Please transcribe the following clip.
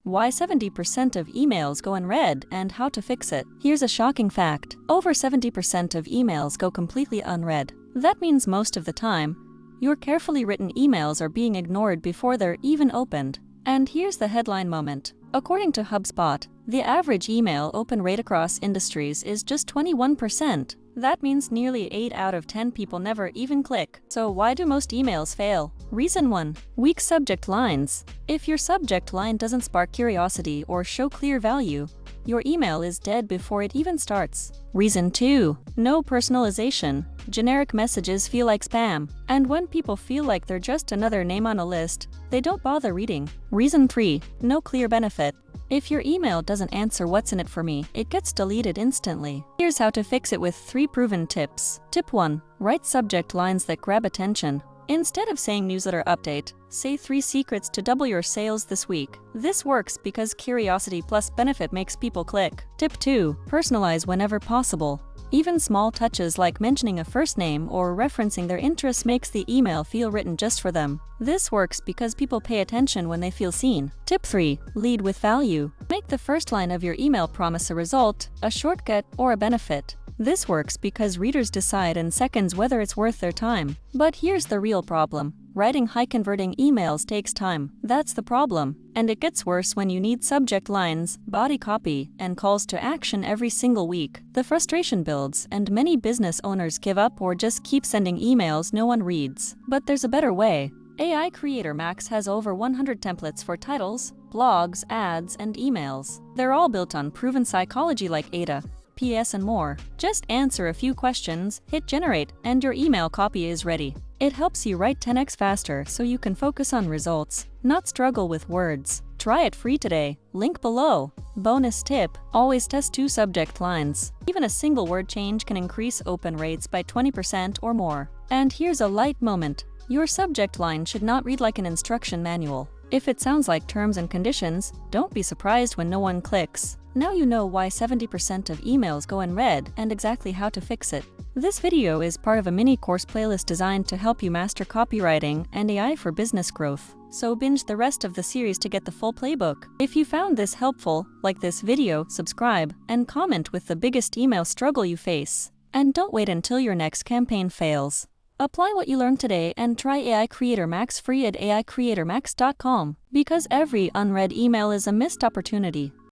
Why 70% of emails go unread and how to fix it. Here's a shocking fact. Over 70% of emails go completely unread. That means most of the time, your carefully written emails are being ignored before they're even opened. And here's the headline moment. According to HubSpot, the average email open rate across industries is just 21%. That means nearly 8 out of 10 people never even click. So why do most emails fail? Reason 1. Weak subject lines. If your subject line doesn't spark curiosity or show clear value, your email is dead before it even starts. Reason 2. No personalization. Generic messages feel like spam. And when people feel like they're just another name on a list, they don't bother reading. Reason 3. No clear benefit. If your email doesn't answer what's in it for me, it gets deleted instantly. Here's how to fix it with 3 proven tips. Tip 1. Write subject lines that grab attention. Instead of saying newsletter update, say 3 secrets to double your sales this week. This works because curiosity plus benefit makes people click. Tip 2. Personalize whenever possible. Even small touches like mentioning a first name or referencing their interests makes the email feel written just for them. This works because people pay attention when they feel seen. Tip 3. Lead with value. Make the first line of your email promise a result, a shortcut, or a benefit. This works because readers decide in seconds whether it's worth their time. But here's the real problem. Writing high-converting emails takes time. That's the problem. And it gets worse when you need subject lines, body copy, and calls to action every single week. The frustration builds, and many business owners give up or just keep sending emails no one reads. But there's a better way. AI Creator Max has over 100 templates for titles, blogs, ads, and emails. They're all built on proven psychology like ADA, PS, and more. Just answer a few questions, hit generate, and your email copy is ready. It helps you write 10x faster so you can focus on results, not struggle with words. Try it free today. Link below. Bonus tip: always test 2 subject lines. Even a single word change can increase open rates by 20% or more. And here's a light moment. Your subject line should not read like an instruction manual. If it sounds like terms and conditions, don't be surprised when no one clicks. Now you know why 70% of emails go unread and exactly how to fix it. This video is part of a mini course playlist designed to help you master copywriting and AI for business growth. So binge the rest of the series to get the full playbook. If you found this helpful, like this video, subscribe, and comment with the biggest email struggle you face. And don't wait until your next campaign fails. Apply what you learned today and try AI Creator Max free at aicreatormax.com, because every unread email is a missed opportunity.